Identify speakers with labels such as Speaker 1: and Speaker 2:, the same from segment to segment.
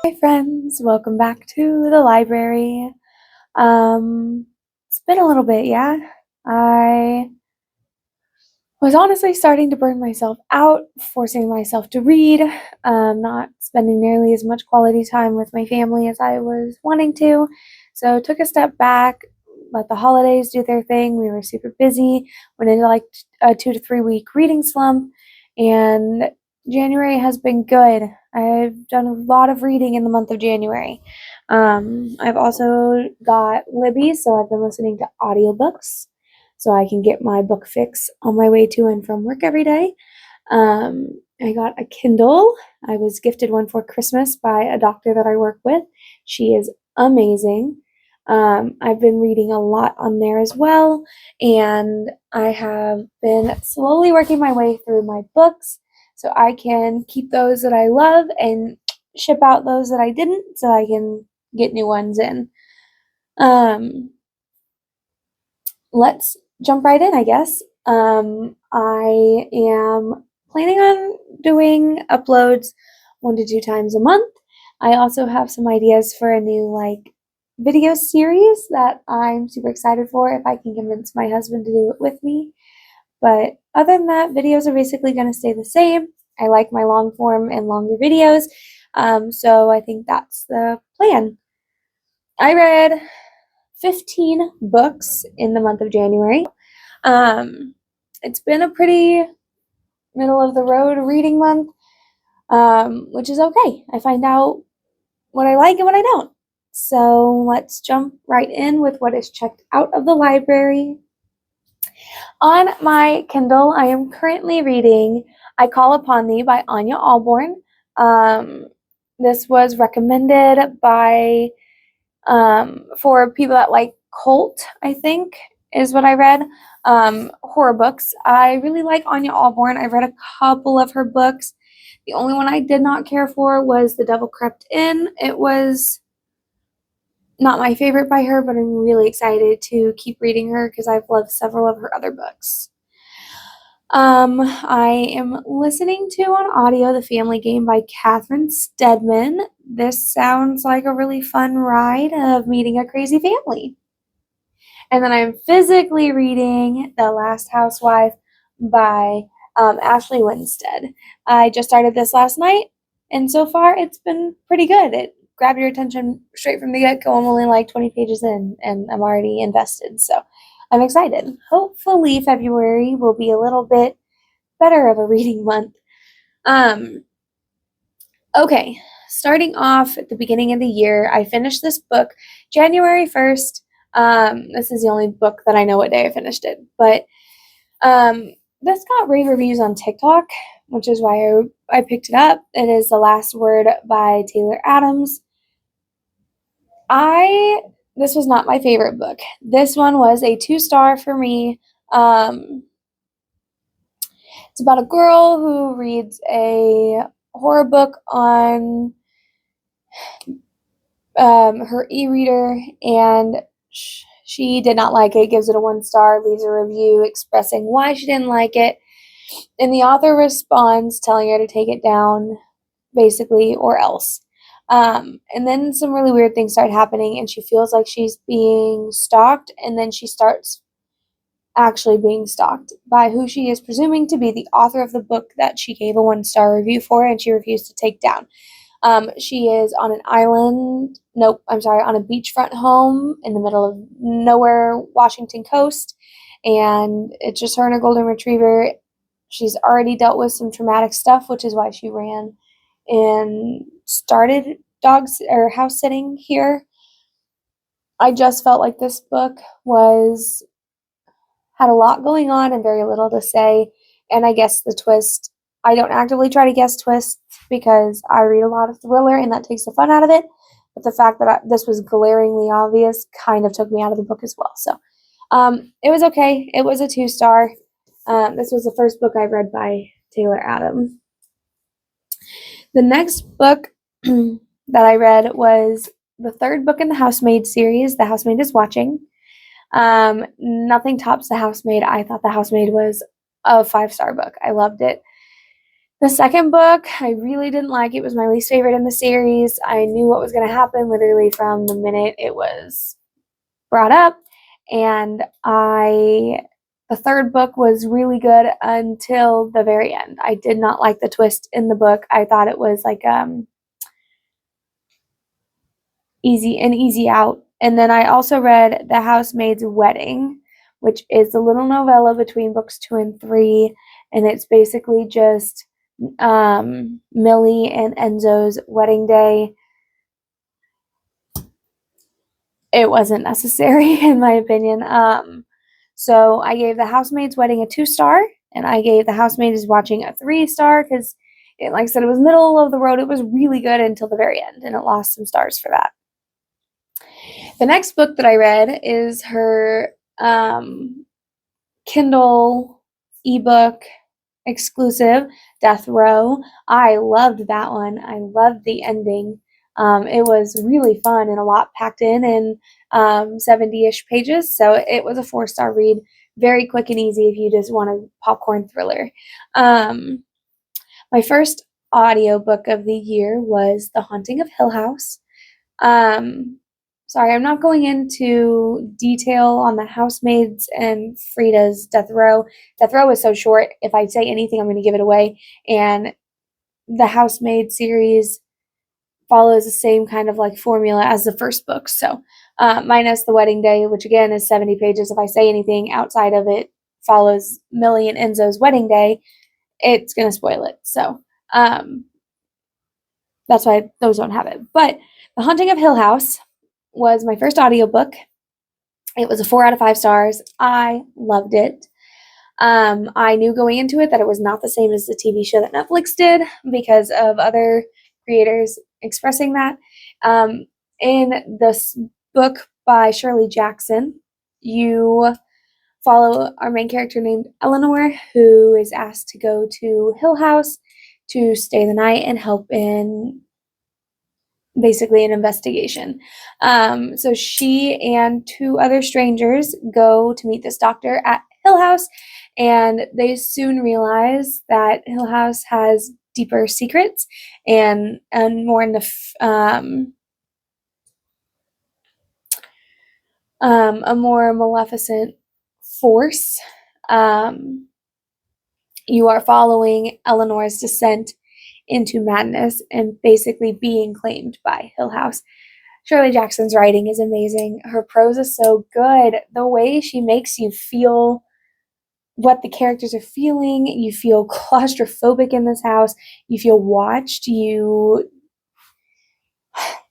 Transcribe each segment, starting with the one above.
Speaker 1: Hi friends, welcome back to the library. It's been a little bit, yeah. I was honestly starting to burn myself out, forcing myself to read, not spending nearly as much quality time with my family as I was wanting to. So took a step back, let the holidays do their thing. We were super busy, went into like a 2 to 3 week reading slump, and January has been good. I've done a lot of reading in the month of January. I've also got Libby, so I've been listening to audiobooks so I can get my book fix on my way to and from work every day. I got a Kindle. I was gifted one for Christmas by a doctor that I work with. She is amazing. I've been reading a lot on there as well, and I have been slowly working my way through my books so I can keep those that I love and ship out those that I didn't so I can get new ones in. Let's jump right in, I guess. I am planning on doing uploads 1 to 2 times a month. I also have some ideas for a new video series that I'm super excited for if I can convince my husband to do it with me. But other than that, videos are basically going to stay the same. I like my long form and longer videos, so I think that's the plan. I read 15 books in the month of January. It's been a pretty middle of the road reading month, which is okay. I find out what I like and what I don't. So let's jump right in with what is checked out of the library. On my Kindle, I am currently reading I Call Upon Thee by Anya Alborn. This was recommended by for people that like cult, I think, is what I read. Horror books. I really like Anya Alborn. I've read a couple of her books. The only one I did not care for was The Devil Crept In. It was not my favorite by her, but I'm really excited to keep reading her because I've loved several of her other books. I am listening to on audio The Family Game by Catherine Stedman. This sounds like a really fun ride of meeting a crazy family. And then I'm physically reading The Last Housewife by Ashley Winstead. I just started this last night, and so far it's been pretty good. It grabbed your attention straight from the get-go. I'm only like 20 pages in, and I'm already invested, so I'm excited. Hopefully February will be a little bit better of a reading month. Okay, starting off at the beginning of the year, I finished this book January 1st. This is the only book that I know what day I finished it, but this got rave reviews on TikTok, which is why I picked it up. It is The Last Word by Taylor Adams. This was not my favorite book. This one was a 2-star for me. It's about a girl who reads a horror book on her e-reader, and she did not like it, gives it a 1-star, leaves a review expressing why she didn't like it, and the author responds telling her to take it down, basically, or else. And then some really weird things start happening, and she feels like she's being stalked, and then she starts actually being stalked by who she is presuming to be the author of the book that she gave a 1-star review for and she refused to take down. She is on an island, on a beachfront home in the middle of nowhere, Washington coast, and it's just her and a golden retriever. She's already dealt with some traumatic stuff, which is why she ran and started dogs or house sitting here. I just felt like this book had a lot going on and very little to say, and I guess the twist, I don't actively try to guess twists because I read a lot of thriller and that takes the fun out of it, but the fact that this was glaringly obvious kind of took me out of the book as well. So it was okay. It was a 2-star. This was the first book I read by Taylor Adams. The next book that I read was the third book in the Housemaid series, The Housemaid is Watching. Nothing tops The Housemaid. I thought The Housemaid was a 5-star book. I loved it. The second book, I really didn't like. It was my least favorite in the series. I knew what was going to happen literally from the minute it was brought up. And the third book was really good until the very end. I did not like the twist in the book. I thought it was like easy out. And then I also read The Housemaid's Wedding, which is a little novella between books 2 and 3, and it's basically just Millie and Enzo's wedding day. It wasn't necessary, in my opinion. So I gave The Housemaid's Wedding a 2-star, and I gave The Housemaid is Watching a 3-star because, like I said, it was middle of the road. It was really good until the very end, and it lost some stars for that. The next book that I read is her Kindle ebook exclusive, Death Row. I loved that one. I loved the ending. It was really fun and a lot packed in 70-ish pages. So it was a 4-star read. Very quick and easy if you just want a popcorn thriller. My first audiobook of the year was The Haunting of Hill House. Sorry, I'm not going into detail on the Housemaids and Frida's Death Row. Death Row is so short. If I say anything, I'm going to give it away. And the Housemaid series follows the same kind of like formula as the first book. So, minus the wedding day, which again is 70 pages. If I say anything outside of it follows Millie and Enzo's wedding day, it's going to spoil it. So, that's why those don't have it. But The Haunting of Hill House was my first audiobook. It was a 4 out of 5 stars. I loved it. I knew going into it that it was not the same as the TV show that Netflix did because of other creators expressing that. In this book by Shirley Jackson, you follow our main character named Eleanor, who is asked to go to Hill House to stay the night and help in basically an investigation. So she and 2 other strangers go to meet this doctor at Hill House, and they soon realize that Hill House has deeper secrets and more a more maleficent force. You are following Eleanor's descent into madness and basically being claimed by Hill House. Shirley Jackson's writing is amazing. Her prose is so good. The way she makes you feel what the characters are feeling, you feel claustrophobic in this house, you feel watched, it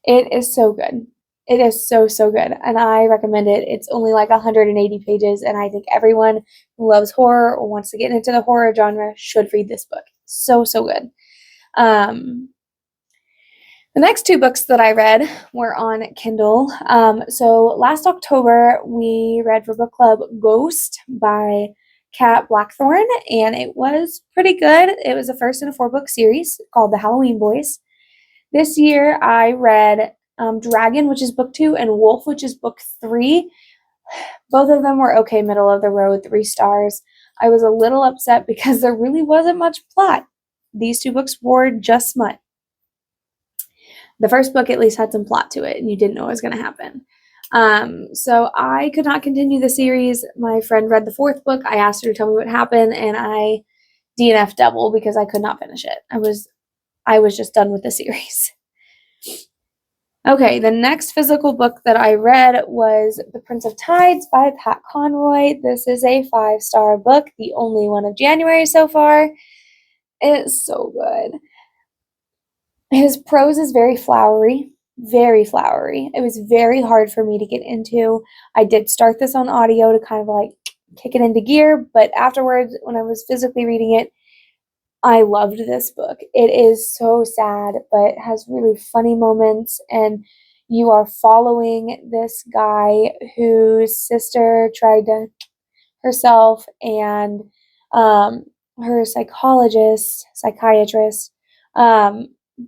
Speaker 1: is so good. It is so, so good, and I recommend it. It's only like 180 pages, and I think everyone who loves horror or wants to get into the horror genre should read this book. So, so good. The next 2 books that I read were on Kindle. So last October, we read for book club Ghost by Kat Blackthorne, and it was pretty good. It was the first in a 4-book series called The Halloween Boys. This year, I read Dragon, which is book 2, and Wolf, which is book 3. Both of them were okay, middle of the road, 3 stars. I was a little upset because there really wasn't much plot. These 2 books were just smut. The first book at least had some plot to it, and you didn't know what was going to happen. So I could not continue the series. My friend read the 4th book. I asked her to tell me what happened, and I DNF'd double because I could not finish it. I was just done with the series. Okay, the next physical book that I read was The Prince of Tides by Pat Conroy. This is a 5-star book, the only one of January so far. It's so good. His prose is very flowery, very flowery. It was very hard for me to get into. I did start this on audio to kind of like kick it into gear, but afterwards, when I was physically reading it, I loved this book. It is so sad, but has really funny moments, and you are following this guy whose sister tried to herself, and her psychiatrist,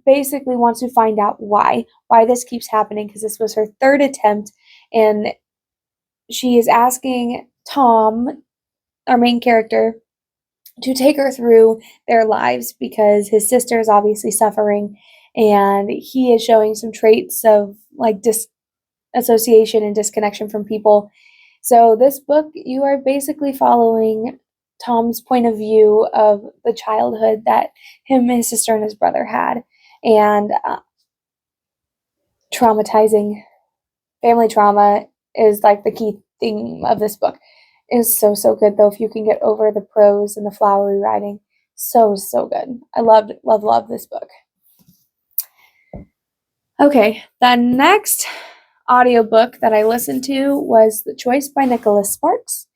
Speaker 1: basically wants to find out why this keeps happening, because this was her 3rd attempt, and she is asking Tom, our main character, to take her through their lives because his sister is obviously suffering and he is showing some traits of like disassociation and disconnection from people. So, this book, you are basically following Tom's point of view of the childhood that him, his sister, and his brother had, and traumatizing family trauma is like the key theme of this book. It is so good though if you can get over the prose and the flowery writing. So good. I love this book. Okay, the next audiobook that I listened to was The Choice by Nicholas Sparks.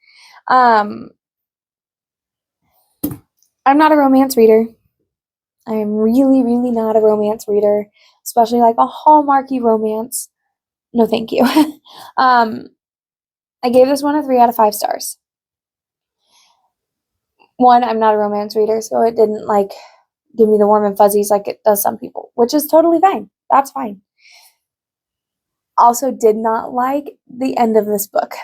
Speaker 1: I'm not a romance reader. I am really not a romance reader, especially like a Hallmarky romance. No, thank you. I gave this one a 3 out of 5 stars. One, I'm not a romance reader, so it didn't like give me the warm and fuzzies like it does some people, which is totally fine. That's fine. Also, did not like the end of this book.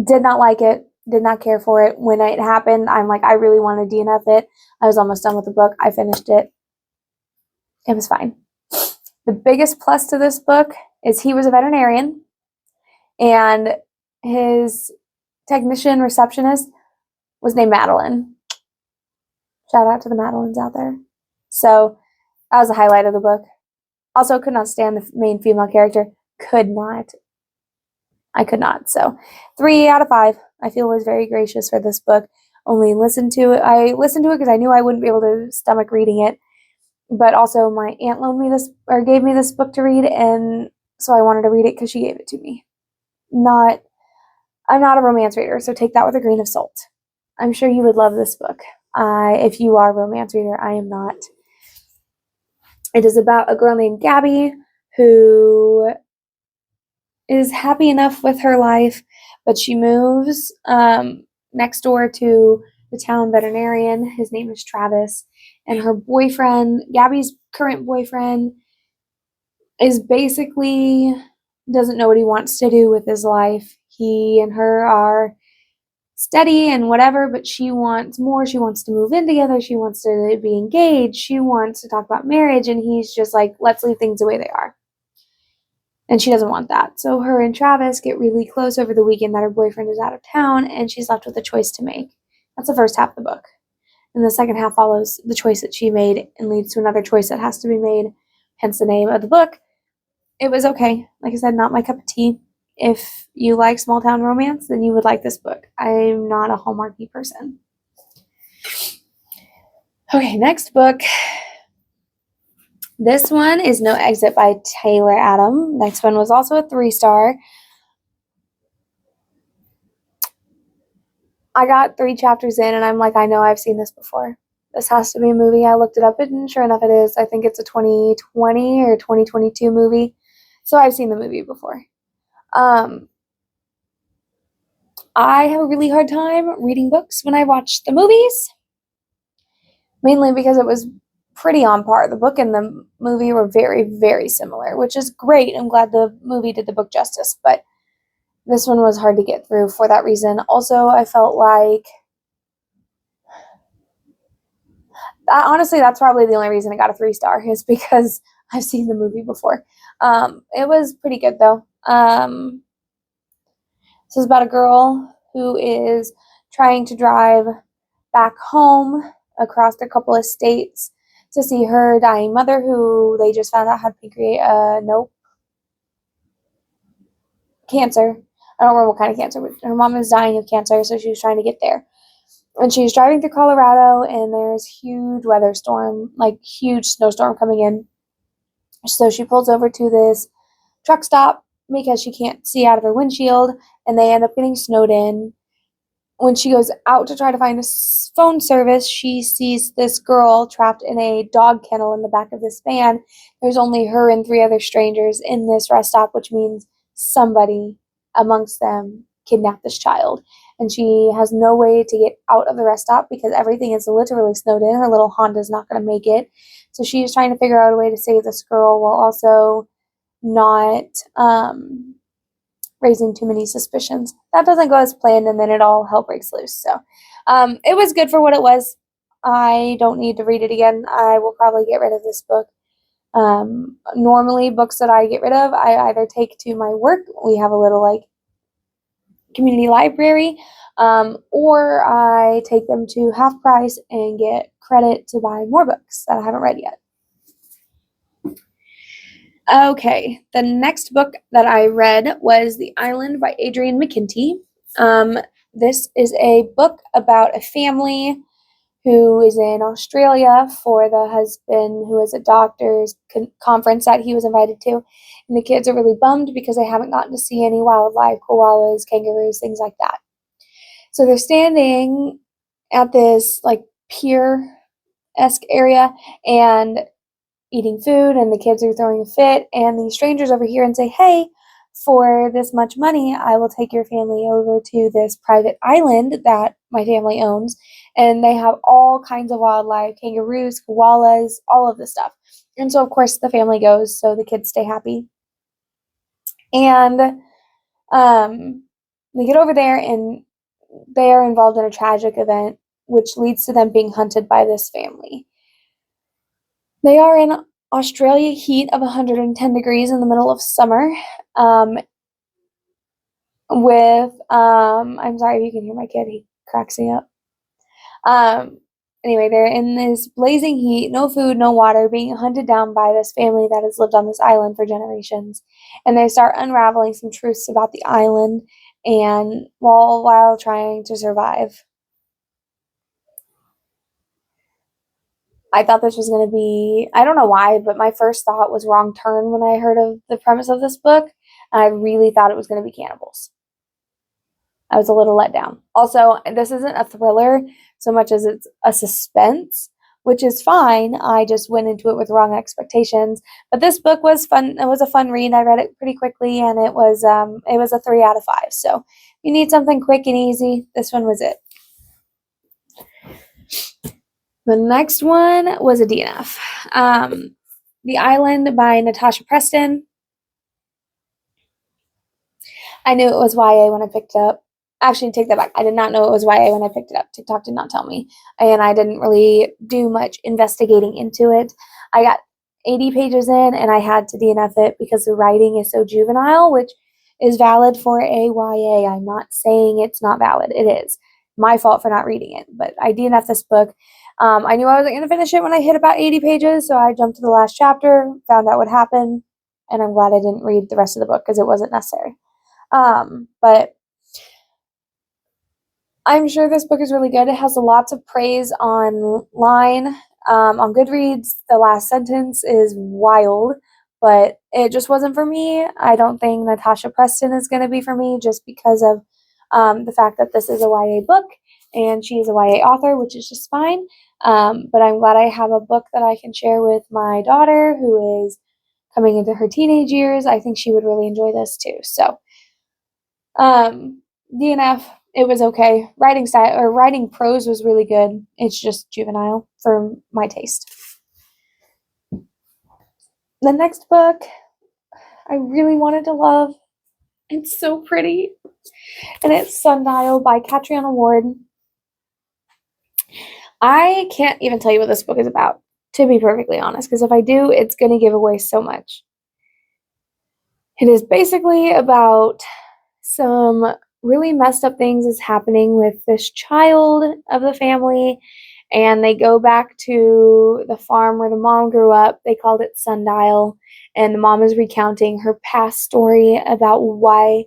Speaker 1: Did not like it. Did not care for it. When it happened, I'm like, I really want to DNF it. I was almost done with the book. I finished it. It was fine. The biggest plus to this book is he was a veterinarian, and his technician receptionist was named Madeline. Shout out to the Madelines out there. So that was the highlight of the book. Also, could not stand the main female character. Could not. I could not. So 3 out of 5. I feel was very gracious for this book. Only listened to it. I listened to it because I knew I wouldn't be able to stomach reading it. But also my aunt loaned me this or gave me this book to read, and so I wanted to read it because she gave it to me. I'm not a romance reader, so take that with a grain of salt. I'm sure you would love this book. If you are a romance reader, I am not. It is about a girl named Gabby who is happy enough with her life, but she moves next door to the town veterinarian. His name is Travis, and her boyfriend, Gabby's current boyfriend, is basically doesn't know what he wants to do with his life. He and her are steady and whatever, but she wants more. She wants to move in together. She wants to be engaged. She wants to talk about marriage, and he's just like, let's leave things the way they are. And she doesn't want that. So her and Travis get really close over the weekend that her boyfriend is out of town, and she's left with a choice to make. That's the first half of the book. And the second half follows the choice that she made and leads to another choice that has to be made, hence the name of the book. It was okay. Like I said, not my cup of tea. If you like small town romance, then you would like this book. I'm not a Hallmarky person. Okay, next book. This one is No Exit by Taylor Adam. Next one was also a 3-star. I got 3 chapters in, and I'm like, I know I've seen this before. This has to be a movie. I looked it up, and sure enough, it is. I think it's a 2020 or 2022 movie. So I've seen the movie before. I have a really hard time reading books when I watch the movies, mainly because it was pretty on par. The book and the movie were very similar, which is great. I'm glad the movie did the book justice, but this one was hard to get through for that reason. Also, I felt like, honestly, that's probably the only reason I got a 3-star is because I've seen the movie before. It was pretty good, though. This is about a girl who is trying to drive back home across a couple of states to see her dying mother, who they just found out had cancer. I don't remember what kind of cancer, but her mom is dying of cancer, so she was trying to get there. And she's driving through Colorado, and there's huge weather storm, like huge snowstorm coming in. So she pulls over to this truck stop because she can't see out of her windshield, and they end up getting snowed in. When she goes out to try to find a phone service, she sees this girl trapped in a dog kennel in the back of this van. There's only her and 3 other strangers in this rest stop, which means somebody amongst them kidnapped this child. And she has no way to get out of the rest stop because everything is literally snowed in. Her little Honda's not going to make it. So she is trying to figure out a way to save this girl while also not raising too many suspicions. That doesn't go as planned, and then it all hell breaks loose. So it was good for what it was. I don't need to read it again. I will probably get rid of this book. Normally, books that I get rid of, I either take to my work. We have a little like community library, or I take them to half price and get credit to buy more books that I haven't read yet. Okay, the next book that I read was The Island by Adrienne McKinty. This is a book about a family who is in Australia for the husband who is a doctor's conference that he was invited to. And the kids are really bummed because they haven't gotten to see any wildlife, koalas, kangaroos, things like that. So they're standing at this like pier-esque area and eating food, and the kids are throwing a fit, and the strangers over here and say, hey, for this much money, I will take your family over to this private island that my family owns, and they have all kinds of wildlife, kangaroos, koalas, all of this stuff. And so, of course, the family goes, so the kids stay happy. And they get over there, and they are involved in a tragic event, which leads to them being hunted by this family. They are in Australia heat of 110 degrees in the middle of summer, I'm sorry if you can hear my kid, he cracks me up. Anyway, they're in this blazing heat, no food, no water, being hunted down by this family that has lived on this island for generations. And they start unraveling some truths about the island and while trying to survive. I thought this was going to be, I don't know why, but my first thought was wrong turn when I heard of the premise of this book. And I really thought it was going to be cannibals. I was a little let down. Also, this isn't a thriller so much as it's a suspense, which is fine. I just went into it with wrong expectations. But this book was fun. It was a fun read. I read it pretty quickly, and it was a 3 out of 5. So if you need something quick and easy, this one was it. The next one was a DNF. The Island by Natasha Preston. I knew it was YA when I picked it up. Actually, take that back. I did not know it was YA when I picked it up. TikTok did not tell me. And I didn't really do much investigating into it. I got 80 pages in, and I had to DNF it because the writing is so juvenile, which is valid for a YA. I'm not saying it's not valid. It is. My fault for not reading it. But I DNF'd this book. I knew I wasn't going to finish it when I hit about 80 pages, so I jumped to the last chapter, found out what happened, and I'm glad I didn't read the rest of the book because it wasn't necessary. But I'm sure this book is really good. It has lots of praise online. On Goodreads, the last sentence is wild, but it just wasn't for me. I don't think Natasha Preston is going to be for me just because of the fact that this is a YA book and she is a YA author, which is just fine. But I'm glad I have a book that I can share with my daughter who is coming into her teenage years. I think she would really enjoy this too. So, DNF, it was okay. Writing prose was really good. It's just juvenile for my taste. The next book I really wanted to love. It's so pretty. And it's Sundial by Catriona Ward. I can't even tell you what this book is about, to be perfectly honest, because if I do, it's going to give away so much. It is basically about some really messed up things is happening with this child of the family, and they go back to the farm where the mom grew up. They called it Sundial, and the mom is recounting her past story about why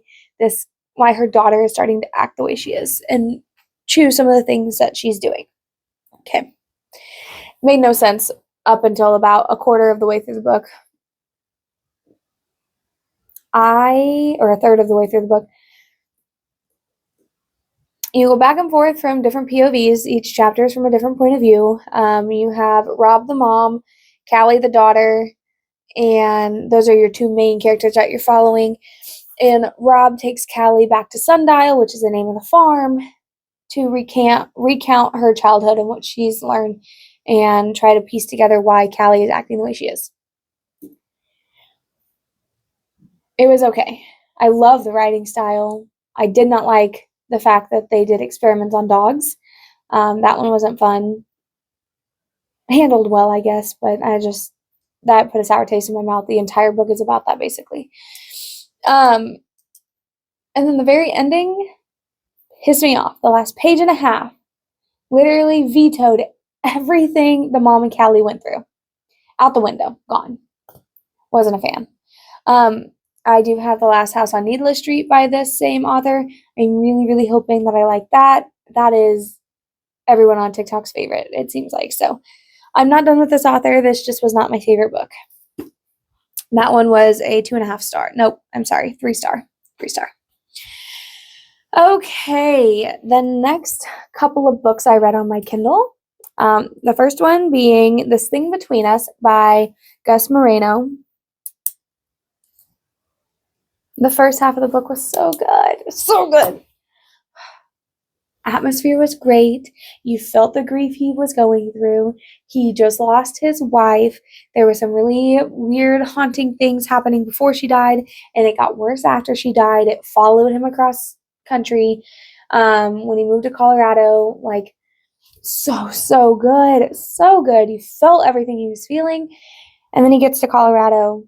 Speaker 1: her daughter is starting to act the way she is and choose some of the things that she's doing. Okay. Made no sense up until about a quarter of the way through the book. Or a third of the way through the book. You go back and forth from different POVs. Each chapter is from a different point of view. You have Rob the mom, Callie the daughter, and those are your two main characters that you're following. And Rob takes Callie back to Sundial, which is the name of the farm, to recount her childhood and what she's learned and try to piece together why Callie is acting the way she is. It was okay. I love the writing style. I did not like the fact that they did experiments on dogs. That one wasn't fun. Handled well, I guess, but that put a sour taste in my mouth. The entire book is about that, basically. And then the very ending pissed me off. The last page and a half literally vetoed everything the mom and Callie went through. Out the window. Gone. Wasn't a fan. I do have The Last House on Needless Street by this same author. I'm really, really hoping that I like that. That is everyone on TikTok's favorite, it seems like. So I'm not done with this author. This just was not my favorite book. That one was a 2.5 star. Nope, I'm sorry, 3 star. 3 star. Okay, the next couple of books I read on my Kindle. The first one being This Thing Between Us by Gus Moreno. The first half of the book was so good. So good. Atmosphere was great. You felt the grief he was going through. He just lost his wife. There were some really weird, haunting things happening before she died, and it got worse after she died. It followed him across country when he moved to Colorado. Like, so good. So good. You felt everything he was feeling. And then he gets to Colorado,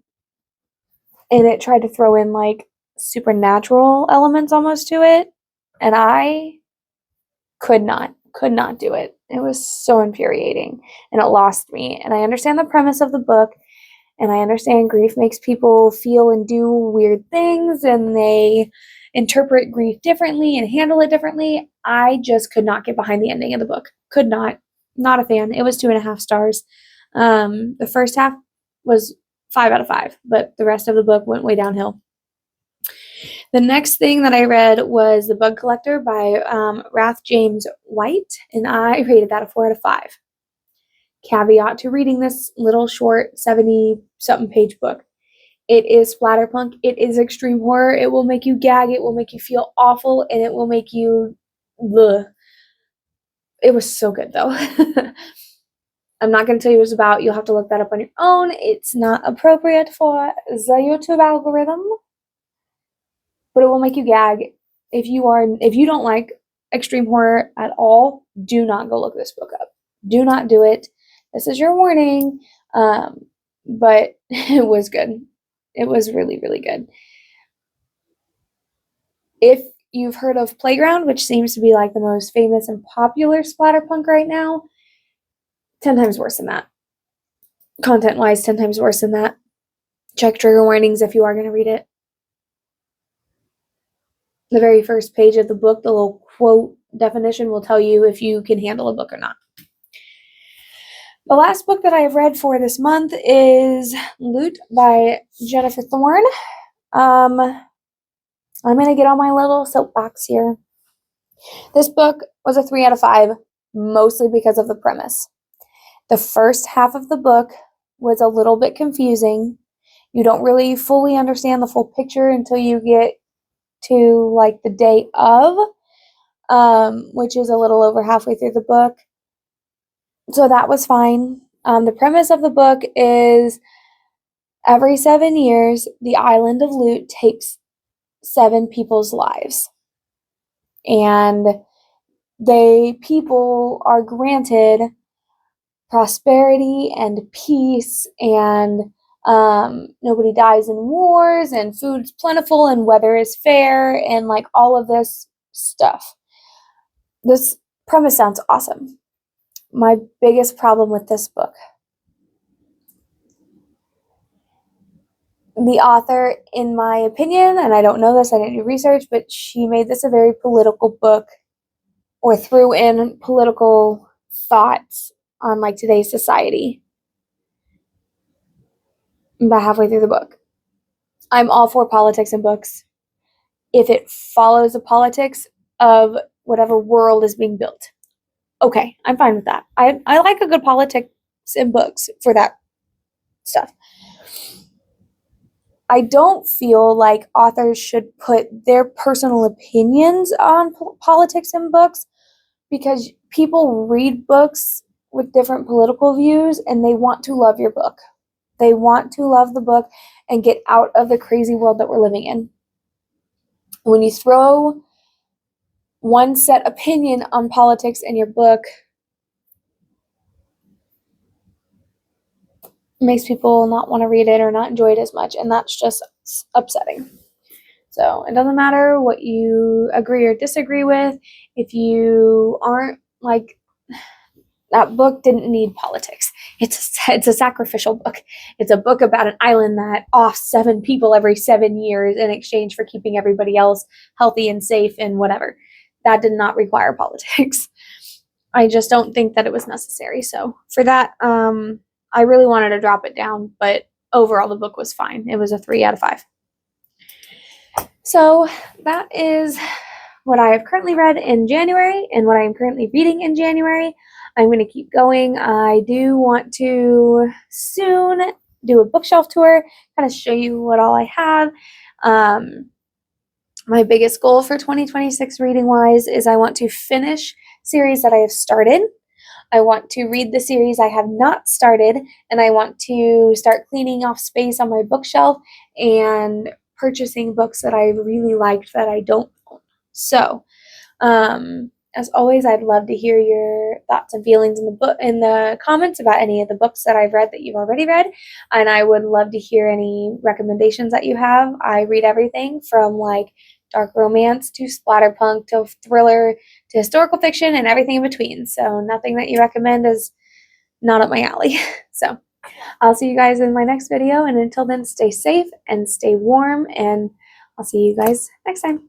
Speaker 1: and it tried to throw in, like, supernatural elements almost to it. And I could not do it. It was so infuriating, and it lost me. And I understand the premise of the book, and I understand grief makes people feel and do weird things, and they interpret grief differently and handle it differently. I just could not get behind the ending of the book. Could not. Not a fan. It was 2.5 stars. The first half was 5 out of 5, but the rest of the book went way downhill. The next thing that I read was The Bug Collector by Rath James White, and I rated that a 4 out of 5. Caveat to reading this little short 70-something page book. It is splatterpunk. It is extreme horror. It will make you gag. It will make you feel awful, and it will make you... Ugh. It was so good, though. I'm not going to tell you what it's about. You'll have to look that up on your own. It's not appropriate for the YouTube algorithm, but it will make you gag. If you don't like extreme horror at all, do not go look this book up. Do not do it. This is your warning. But it was good. It was really, really good. If you've heard of Playground, which seems to be like the most famous and popular splatterpunk right now, 10 times worse than that. Content-wise, 10 times worse than that. Check trigger warnings if you are going to read it. The very first page of the book, the little quote definition will tell you if you can handle a book or not. The last book that I have read for this month is Loot by Jennifer Thorne. I'm going to get on my little soapbox here. This book was a 3 out of 5, mostly because of the premise. The first half of the book was a little bit confusing. You don't really fully understand the full picture until you get to like the day of, which is a little over halfway through the book. So that was fine. The premise of the book is every 7 years, the island of Loot takes 7 people's lives. And people are granted prosperity and peace, and nobody dies in wars, and food's plentiful, and weather is fair, and like all of this stuff. This premise sounds awesome. My biggest problem with this book: the author, in my opinion, and I don't know this, I didn't do research, but she made this a very political book, or threw in political thoughts on like today's society about halfway through the book. I'm all for politics in books if it follows the politics of whatever world is being built. Okay, I'm fine with that. I like a good politics in books for that stuff. I don't feel like authors should put their personal opinions on politics in books, because people read books with different political views and they want to love your book. They want to love the book and get out of the crazy world that we're living in. when you throw one set opinion on politics in your book, it makes people not want to read it or not enjoy it as much, and that's just upsetting. So it doesn't matter what you agree or disagree with. If you aren't like, that book didn't need politics. It's a sacrificial book. It's a book about an island that offs 7 people every 7 years in exchange for keeping everybody else healthy and safe and whatever. That did not require politics. I just don't think that it was necessary. So for that, I really wanted to drop it down, but overall the book was fine. It was a 3 out of 5. So that is what I have currently read in January and what I am currently reading in January. I'm going to keep going. I do want to soon do a bookshelf tour, kind of show you what all I have. My biggest goal for 2026 reading wise is I want to finish series that I have started. I want to read the series I have not started, and I want to start cleaning off space on my bookshelf and purchasing books that I really liked that I don't own. So, as always, I'd love to hear your thoughts and feelings in the comments about any of the books that I've read that you've already read, and I would love to hear any recommendations that you have. I read everything from like dark romance to splatterpunk to thriller to historical fiction and everything in between. So nothing that you recommend is not up my alley. So I'll see you guys in my next video, and until then, stay safe and stay warm, and I'll see you guys next time.